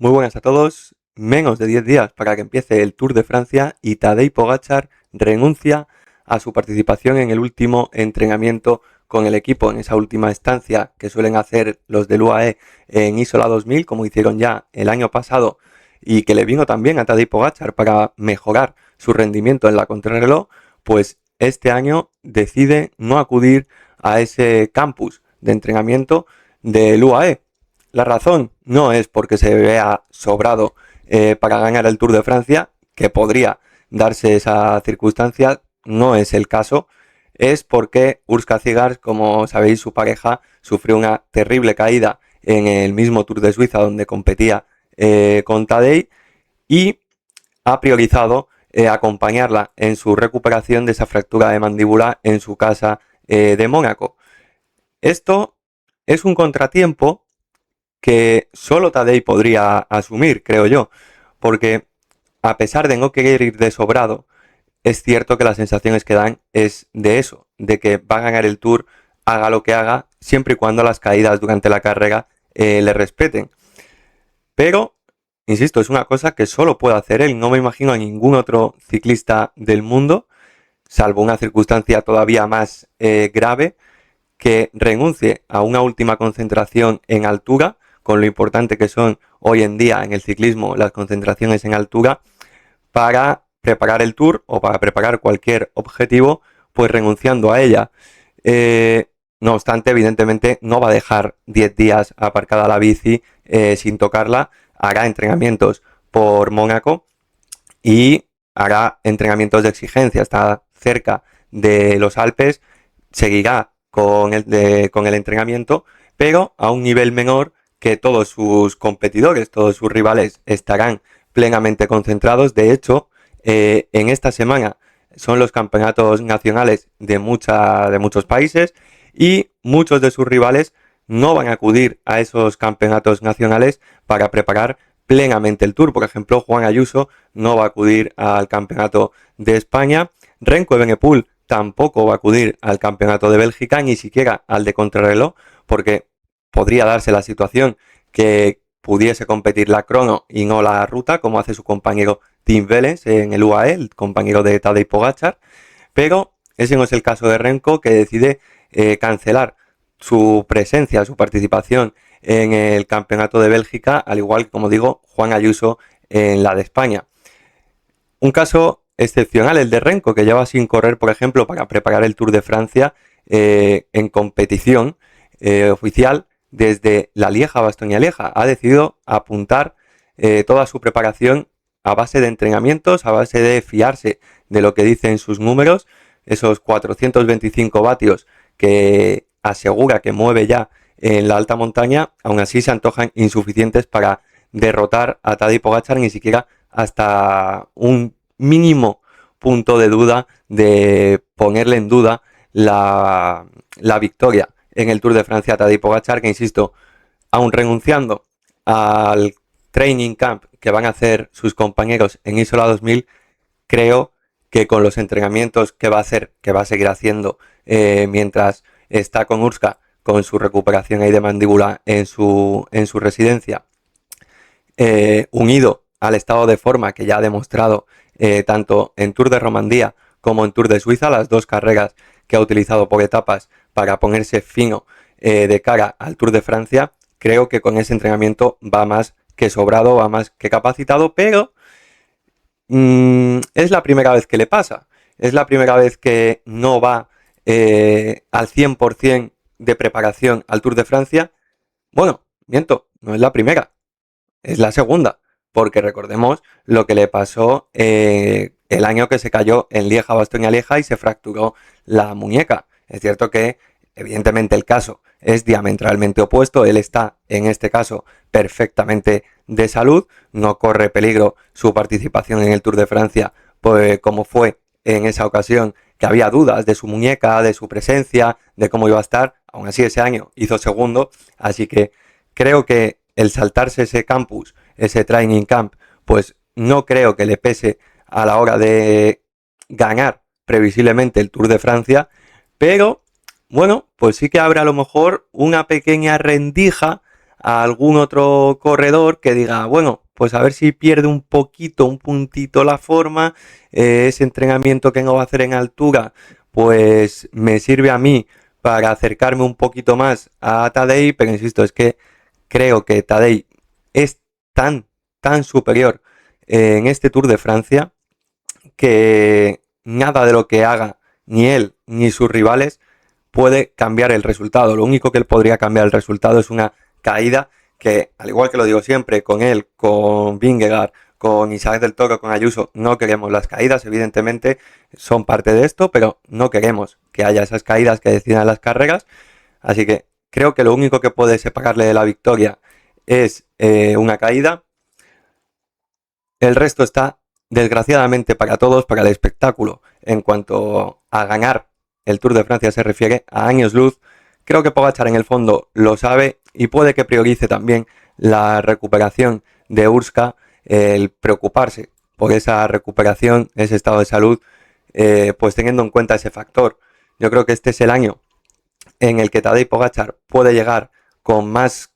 Muy buenas a todos. Menos de 10 días para que empiece el Tour de Francia y Tadej Pogačar renuncia a su participación en el último entrenamiento con el equipo, en esa última estancia que suelen hacer los del UAE en Isola 2000, como hicieron ya el año pasado y que le vino también a Tadej Pogačar para mejorar su rendimiento en la contrarreloj. Pues este año decide no acudir a ese campus de entrenamiento del UAE. La razón no es porque se vea sobrado para ganar el Tour de Francia, que podría darse esa circunstancia, no es el caso. Es porque Urska Cigars, como sabéis, su pareja sufrió una terrible caída en el mismo Tour de Suiza donde competía con Tadej y ha priorizado acompañarla en su recuperación de esa fractura de mandíbula en su casa de Mónaco. Esto es un contratiempo que solo Tadej podría asumir, creo yo, porque a pesar de no querer ir de sobrado, es cierto que las sensaciones que dan es de eso, de que va a ganar el Tour, haga lo que haga, siempre y cuando las caídas durante la carrera le respeten. Pero, insisto, es una cosa que solo puede hacer él, no me imagino a ningún otro ciclista del mundo, salvo una circunstancia todavía más grave, que renuncie a una última concentración en altura, con lo importante que son hoy en día en el ciclismo las concentraciones en altura, para preparar el Tour o para preparar cualquier objetivo, pues renunciando a ella. No obstante, evidentemente no va a dejar 10 días aparcada la bici sin tocarla, hará entrenamientos por Mónaco y hará entrenamientos de exigencia, está cerca de los Alpes, seguirá con el entrenamiento, pero a un nivel menor que todos sus competidores, todos sus rivales estarán plenamente concentrados. De hecho, en esta semana son los campeonatos nacionales de muchos países y muchos de sus rivales no van a acudir a esos campeonatos nacionales para preparar plenamente el Tour. Por ejemplo, Juan Ayuso no va a acudir al campeonato de España, Remco Evenepoel tampoco va a acudir al campeonato de Bélgica, ni siquiera al de contrarreloj, porque podría darse la situación que pudiese competir la crono y no la ruta, como hace su compañero Tim Wellens en el UAE, el compañero de Tadej Pogačar, pero ese no es el caso de Remco, que decide cancelar su presencia, su participación en el campeonato de Bélgica, al igual que, como digo, Juan Ayuso en la de España. Un caso excepcional el de Remco, que lleva sin correr, por ejemplo, para preparar el Tour de Francia en competición oficial desde la Lieja-Bastogne-Lieja. Ha decidido apuntar toda su preparación a base de entrenamientos, a base de fiarse de lo que dicen sus números, esos 425 vatios que asegura que mueve ya en la alta montaña, aún así se antojan insuficientes para derrotar a Tadej Pogačar, ni siquiera hasta un mínimo punto de duda de ponerle en duda la victoria en el Tour de Francia a Tadej Pogačar, que insisto, aún renunciando al training camp que van a hacer sus compañeros en Isola 2000, creo que con los entrenamientos que va a hacer, que va a seguir haciendo mientras está con Urska, con su recuperación ahí de mandíbula en su residencia, unido al estado de forma que ya ha demostrado tanto en Tour de Romandía como en Tour de Suiza, las dos carreras que ha utilizado por etapas para ponerse fino de cara al Tour de Francia, creo que con ese entrenamiento va más que sobrado, va más que capacitado, pero es la primera vez que le pasa, es la primera vez que no va al 100% de preparación al Tour de Francia. Bueno, miento, no es la primera, es la segunda, porque recordemos lo que le pasó el año que se cayó en Lieja-Bastogne-Lieja y se fracturó la muñeca. Es cierto que, evidentemente, el caso es diametralmente opuesto. Él está, en este caso, perfectamente de salud, no corre peligro su participación en el Tour de Francia, pues, como fue en esa ocasión, que había dudas de su muñeca, de su presencia, de cómo iba a estar. Aún así, ese año hizo segundo, así que creo que el saltarse ese campus, ese training camp, pues no creo que le pese a la hora de ganar previsiblemente el Tour de Francia, pero bueno, pues sí que habrá a lo mejor una pequeña rendija a algún otro corredor que diga, bueno, pues a ver si pierde un poquito, un puntito la forma, ese entrenamiento que no va a hacer en altura, pues me sirve a mí para acercarme un poquito más a Tadej, pero insisto, es que creo que Tadej es tan superior en este Tour de Francia que nada de lo que haga ni él ni sus rivales puede cambiar el resultado. Lo único que él podría cambiar el resultado es una caída que, al igual que lo digo siempre, con él, con Vingegaard, con Isaac del Toro, con Ayuso, no queremos las caídas, evidentemente son parte de esto, pero no queremos que haya esas caídas que decidan las carreras. Así que creo que lo único que puede separarle de la victoria es una caída. El resto está, desgraciadamente para todos, para el espectáculo. En cuanto a ganar el Tour de Francia se refiere, a años luz, creo que Pogačar en el fondo lo sabe y puede que priorice también la recuperación de Urska, el preocuparse por esa recuperación, ese estado de salud, pues teniendo en cuenta ese factor. Yo creo que este es el año en el que Tadej Pogačar puede llegar con más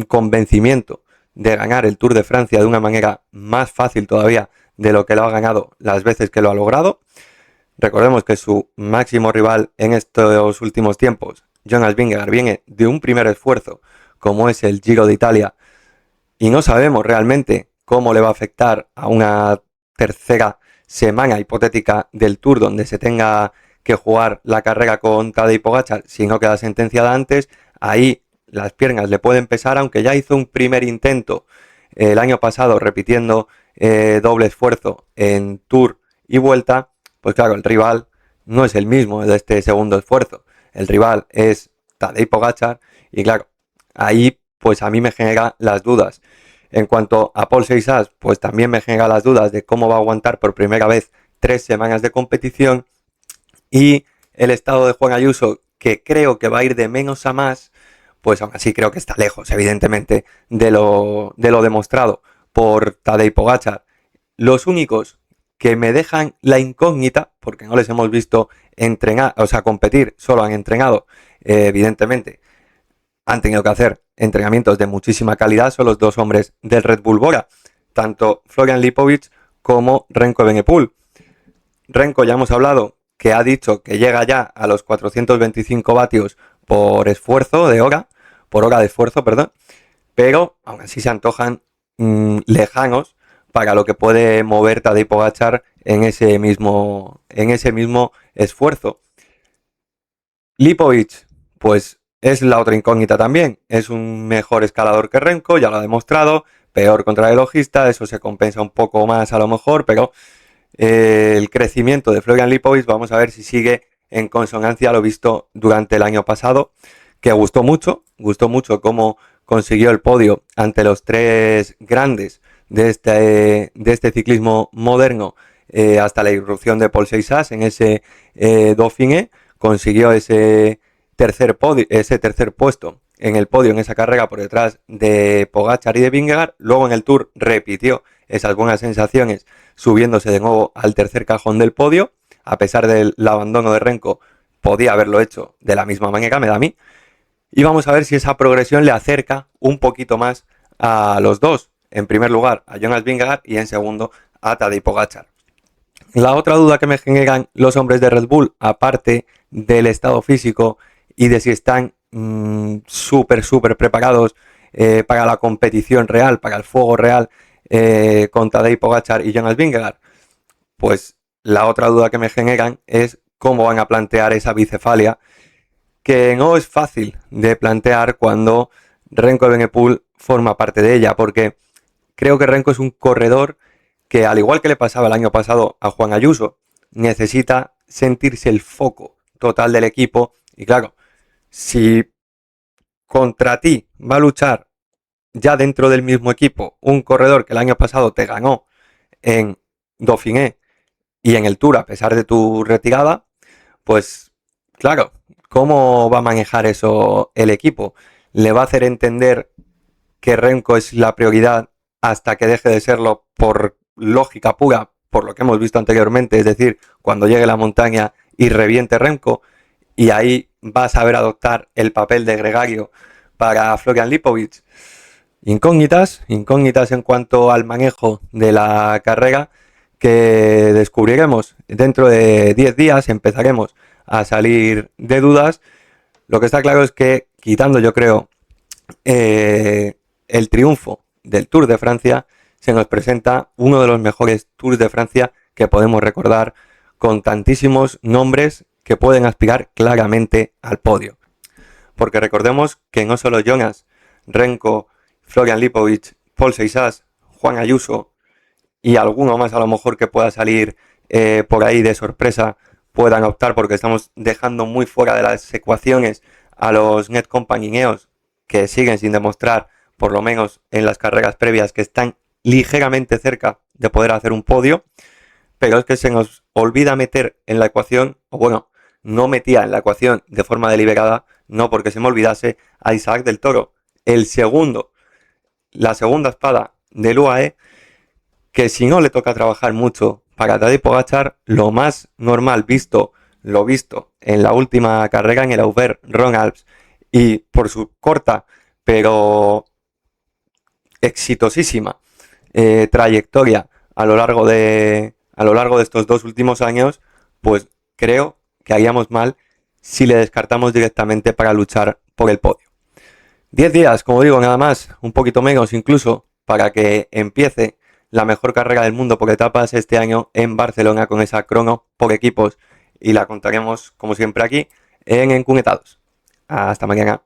convencimiento de ganar el Tour de Francia de una manera más fácil todavía de lo que lo ha ganado las veces que lo ha logrado. Recordemos que su máximo rival en estos últimos tiempos, Jonas Vingegaard, viene de un primer esfuerzo como es el Giro de Italia y no sabemos realmente cómo le va a afectar a una tercera semana hipotética del Tour donde se tenga que jugar la carrera con Tadej Pogačar si no queda sentenciada antes. Ahí las piernas le pueden pesar, aunque ya hizo un primer intento el año pasado repitiendo doble esfuerzo en Tour y Vuelta. Pues claro, el rival no es el mismo de este segundo esfuerzo. El rival es Tadej Pogačar y claro, ahí pues a mí me genera las dudas. En cuanto a Paul Seixas, pues también me genera las dudas de cómo va a aguantar por primera vez 3 semanas de competición. Y el estado de Juan Ayuso, que creo que va a ir de menos a más, pues aún así creo que está lejos, evidentemente, de lo demostrado por Tadej Pogačar. Los únicos que me dejan la incógnita, porque no les hemos visto entrenar, o sea, competir, solo han entrenado, evidentemente, han tenido que hacer entrenamientos de muchísima calidad, son los dos hombres del Red Bull Bora, tanto Florian Lipovic como Remco Evenepoel. Remco, ya hemos hablado, que ha dicho que llega ya a los 425 vatios por esfuerzo de hora, por hora de esfuerzo, perdón, pero aún así se antojan lejanos para lo que puede mover Tadej Pogačar en ese mismo esfuerzo. Lipovic, pues es la otra incógnita también, es un mejor escalador que Remco, ya lo ha demostrado, peor contrarrelojista, eso se compensa un poco más a lo mejor, pero el crecimiento de Florian Lipovic, vamos a ver si sigue en consonancia a lo visto durante el año pasado, que gustó mucho cómo consiguió el podio ante los tres grandes de este ciclismo moderno hasta la irrupción de Paul Seixas en ese Dauphiné, consiguió ese tercer puesto en el podio en esa carrera por detrás de Pogačar y de Vingegaard. Luego en el Tour repitió esas buenas sensaciones subiéndose de nuevo al tercer cajón del podio. A pesar del abandono de Remco, podía haberlo hecho de la misma manera, me da a mí. Y vamos a ver si esa progresión le acerca un poquito más a los dos. En primer lugar a Jonas Vingegaard y en segundo a Tadej Pogačar. La otra duda que me generan los hombres de Red Bull, aparte del estado físico y de si están súper preparados para la competición real, para el fuego real con Tadej Pogačar y Jonas Vingegaard, pues la otra duda que me generan es cómo van a plantear esa bicefalia, que no es fácil de plantear cuando Remco Evenepoel forma parte de ella, porque creo que Remco es un corredor que, al igual que le pasaba el año pasado a Juan Ayuso, necesita sentirse el foco total del equipo. Y claro, si contra ti va a luchar ya dentro del mismo equipo un corredor que el año pasado te ganó en Dauphiné y en el Tour a pesar de tu retirada, pues claro, ¿cómo va a manejar eso el equipo? ¿Le va a hacer entender que Remco es la prioridad hasta que deje de serlo por lógica pura, por lo que hemos visto anteriormente? Es decir, cuando llegue la montaña y reviente Remco, y ahí va a saber adoptar el papel de gregario para Florian Lipovic. Incógnitas en cuanto al manejo de la carrera que descubriremos dentro de 10 días, empezaremos a salir de dudas. Lo que está claro es que, quitando yo creo el triunfo del Tour de Francia, se nos presenta uno de los mejores Tours de Francia que podemos recordar, con tantísimos nombres que pueden aspirar claramente al podio. Porque recordemos que no solo Jonas, Renko, Florian Lipovic, Paul Seixas, Juan Ayuso y alguno más a lo mejor que pueda salir por ahí de sorpresa puedan optar, porque estamos dejando muy fuera de las ecuaciones a los Netcompany Ineos, que siguen sin demostrar, por lo menos en las carreras previas, que están ligeramente cerca de poder hacer un podio. Pero es que se nos olvida meter en la ecuación, o bueno, no metía en la ecuación de forma deliberada, no porque se me olvidase, a Isaac del Toro, la segunda espada del UAE, que si no le toca trabajar mucho para Tadej Pogačar, lo más normal, lo visto en la última carrera en el Aubert-Rhône-Alpes, y por su corta pero exitosísima trayectoria a lo largo de estos 2 últimos años, pues creo que haríamos mal si le descartamos directamente para luchar por el podio. 10 días, como digo, nada más, un poquito menos incluso, para que empiece la mejor carrera del mundo por etapas este año en Barcelona, con esa crono por equipos, y la contaremos como siempre aquí en Encunetados. Hasta mañana.